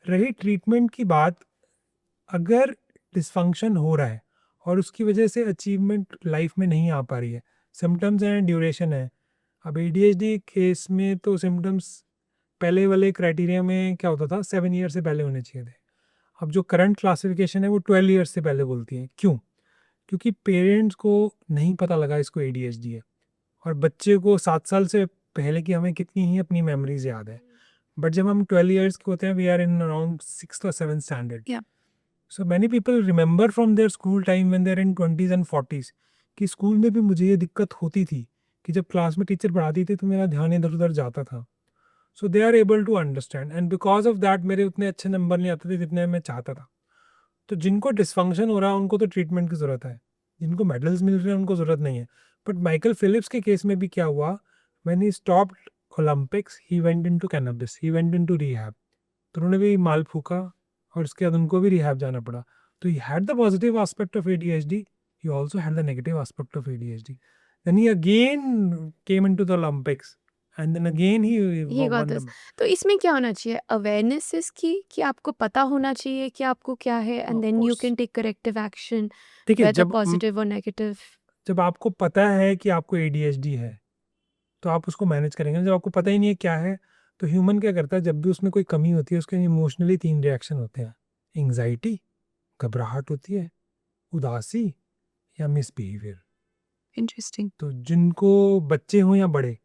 रही ट्रीटमेंट की बात, अगर डिसफंक्शन हो रहा है और उसकी वजह से अचीवमेंट लाइफ में नहीं आ पा रही है, सिम्टम्स हैं, ड्यूरेशन है। अब एडीएचडी केस में तो सिम्टम्स पहले वाले क्राइटेरिया में क्या होता था, 7 ईयर से पहले होने चाहिए थे। अब जो करंट क्लासिफिकेशन है वो 12 ईयर्स से पहले बोलती है। क्यों? क्योंकि पेरेंट्स को नहीं पता लगा इसको एडीएचडी है, और बच्चे को 7 साल से पहले की हमें कितनी ही अपनी मेमोरीज याद है। बट जब हम 12 ईयर्स के होते हैं, we are in around 6th or 7th standard. Yeah. So many people remember from their school time when they are in 20s and 40s कि स्कूल में भी मुझे ये दिक्कत होती थी कि जब क्लास में टीचर पढ़ाती थी तो मेरा ध्यान इधर उधर जाता था। So they are able to understand, and because of that मेरे उतने अच्छे नंबर नहीं आते थे जितने मैं चाहता था। तो जिनको डिसफंक्शन हो रहा है उनको तो ट्रीटमेंट की ज़रूरत है, जिनको मेडल्स मिल रहे हैं उनको ज़रूरत नहीं है। बट माइकल फिलिप्स के केस में भी क्या हुआ, when he stopped Olympics he went into cannabis, he went into rehab. तो उन्होंने भी माल फूका और उसके बाद उनको भी रिहैब जाना पड़ा। तो he had the positive aspect of ADHD, he also had the negative aspect of ADHD. Then he again came into the Olympics and then again he he got won दिस। the तो इसमें क्या होना चाहिए, awareness इसकी कि आपको पता होना चाहिए कि आपको क्या है, and of then you course। Can take corrective action देखिए, वेदर पॉजिटिव और नेगेटिव। जब आपको पता है कि आपको एडीएचडी है तो आप उसको मैनेज करेंगे। जब आपको पता ही नहीं है क्या है, तो ह्यूमन क्या करता है, जब भी उसमें कोई कमी होती है उसके इमोशनली 3 रिएक्शन होते हैं: एंग्जाइटी, घबराहट होती है, उदासी, या मिसबिहेवियर। इंटरेस्टिंग। तो जिनको बच्चे हों या बड़े,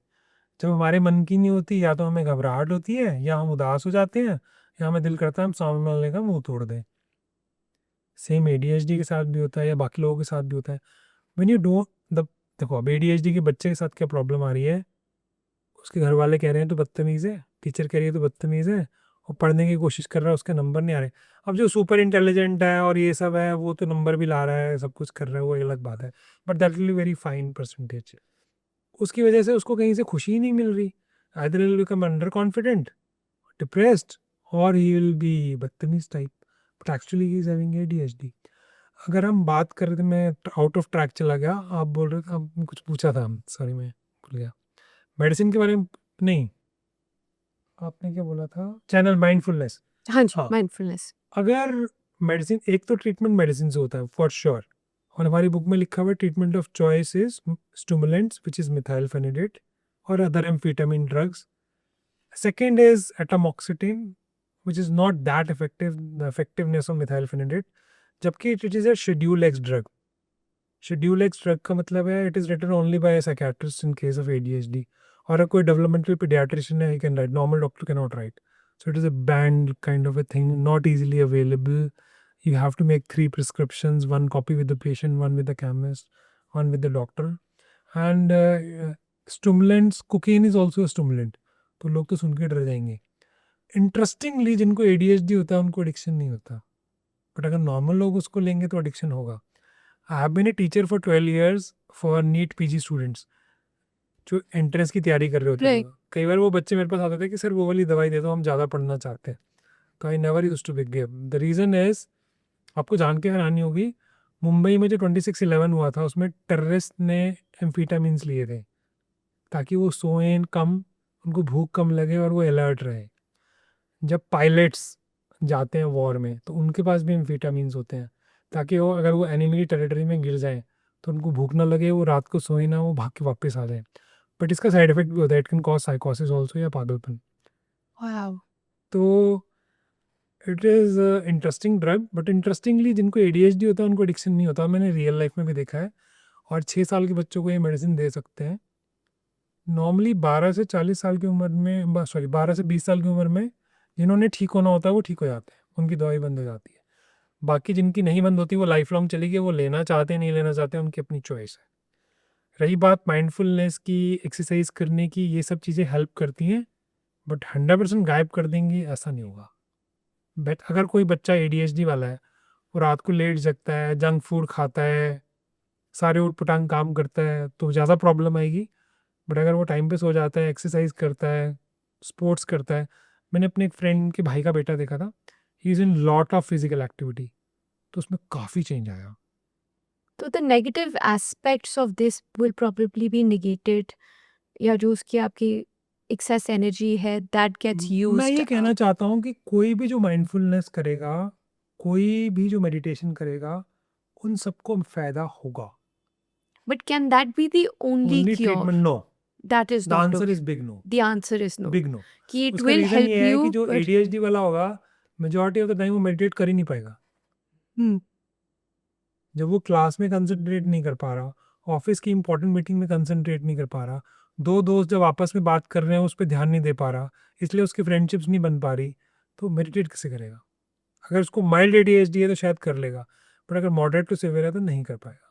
जब हमारे मन की नहीं होती, या तो हमें घबराहट होती है, या हम उदास हो जाते हैं, या हमें दिल करता है हम सामने वाले का मुंह तोड़ दें। सेम एडीएचडी के साथ भी होता है या बाकी लोगों के साथ भी होता है। व्हेन यू डोंट द देखो, अब एडीएचडी के बच्चे के साथ क्या प्रॉब्लम आ रही है, उसके घर वाले कह रहे हैं तो बदतमीज़ है, टीचर कह रही है तो बदतमीज़ है, और पढ़ने की कोशिश कर रहा है, उसके नंबर नहीं आ रहे। अब जो सुपर इंटेलिजेंट है और ये सब है, वो तो नंबर भी ला रहा है, सब कुछ कर रहा है, वो एक अलग बात है। But that will be very fine percentage. उसकी वजह से उसको कहीं से खुशी ही नहीं मिल रही। Either will become under confident, depressed, और ही विल बी बदतमीज type, but actually he is having ADHD. अगर हम बात कर रहे थे, मैं आउट ऑफ ट्रैक चला गया, आप बोल रहे थे, आप कुछ पूछा था, सॉरी मैं भूल गया। मेडिसिन के बारे में नहीं, आपने क्या बोला था, चैनल माइंडफुलनेस। हाँ जी, हाँ, माइंडफुलनेस। अगर मेडिसिन, एक तो ट्रीटमेंट मेडिसिन से होता है फॉर श्योर, और हमारी बुक में लिखा हुआ है treatment of choice is stimulants which is methylphenidate और other amphetamine drugs. Second is atomoxetine which is not that effective, the effectiveness of methylphenidate, जबकि it is a schedule X drug. Schedule X drug का मतलब है it is written only by psychiatrist in case of ADHD, और अगर कोई developmental paediatrician है, he can write, normal doctor can not write. So it is a banned kind of a thing, not easily available. You have to make 3 prescriptions, one copy with the patient, one with the chemist, one with the doctor. And stimulants, cocaine is also a stimulant. तो लोग तो सुन के डर जाएंगे। Interestingly जिनको ADHD होता है उनको एडिक्शन नहीं होता, बट अगर नॉर्मल लोग उसको लेंगे तो एडिक्शन होगा। I have been a teacher for 12 years for NEET PG students जो एंट्रेंस की तैयारी कर रहे होते थे। राइट। कई बार वो बच्चे मेरे पास आते थे कि सर वो वाली दवाई दे दो, हम ज़्यादा पढ़ना चाहते हैं। तो I never use to big game. The reason is, आपको जान के हैरानी होगी, मुंबई में जो 26/11 हुआ था उसमें टेररिस्ट ने एम्फीटामिन्स लिए थे ताकि वो सोएं कम, उनको भूख कम लगे और वो अलर्ट रहे। जब पायलट्स जाते हैं वॉर में तो उनके पास भी एम्फीटामिन्स होते हैं ताकि वो, अगर वो एनिमी टेरिटरी में गिर जाएं तो उनको भूख ना लगे, वो रात को सोए ना, वो भाग के वापस आ जाए। बट इसका साइड इफेक्ट भी होता है, इट कैन कॉज साइकोसिस ऑल्सो, या पागलपन। वाओ। तो it is interesting drug, but interestingly जिनको एडीएचडी होता है उनको एडिक्शन नहीं होता, मैंने रियल लाइफ में भी देखा है। और 6 साल के बच्चों को ये मेडिसिन दे सकते हैं। नॉर्मली 12 से 40 साल की उम्र में, सॉरी 12 से 20 साल की उम्र में जिन्होंने ठीक होना होता है वो ठीक हो जाते हैं, उनकी दवाई बंद हो जाती है। बाकी जिनकी नहीं बंद होती वो लाइफ लॉन्ग चलेगी, वो लेना चाहते हैं नहीं लेना चाहते, उनकी अपनी चॉइस है। रही बात माइंडफुलनेस की, एक्सरसाइज करने की, ये सब चीज़ें हेल्प करती हैं, बट 100% गायब कर देंगी ऐसा नहीं होगा। बट अगर कोई बच्चा एडीएचडी वाला है, वो रात को लेट जगता है, जंक फूड खाता है, सारे ऊट पटांग काम करता है, तो ज़्यादा प्रॉब्लम आएगी। बट अगर वो टाइम पे सो जाता है, एक्सरसाइज करता है, स्पोर्ट्स करता है, मैंने अपने एक फ्रेंड के भाई का बेटा देखा था, he is in lot of physical activity, तो उसमें काफ़ी चेंज आया। तो the negative aspects of this will probably be negated, या जो उसकी आपकी एक्सेस एनर्जी है दैट गेट्स मैं ये यूज्ड कहना चाहता हूँ कि कोई भी जो माइंडफुलनेस करेगा, कोई भी जो मेडिटेशन करेगा, उन सबको फ़ायदा होगा। But can that be the only only cure? Treatment no. That is the not answer is big no, the answer is no big no. कि इट उसका विल रीज़न हेल्प ये है कि यू जो बट एडीएचडी वाला होगा, मेजॉरिटी ऑफ द टाइम वो मेडिटेट कर ही नहीं पाएगा। जब वो क्लास में कंसंट्रेट नहीं कर पा रहा, ऑफिस की इंपॉर्टेंट मीटिंग में कंसंट्रेट नहीं कर पा रहा, दो दोस्त जब आपस में बात कर रहे हैं उस पर ध्यान नहीं दे पा रहा, इसलिए उसकी फ्रेंडशिप्स नहीं बन पा रही, तो मेडिटेट कैसे करेगा? अगर उसको माइल्ड एडीएचडी है तो शायद कर लेगा, बट अगर मॉडरेट टू सिवियर है तो नहीं कर पाएगा।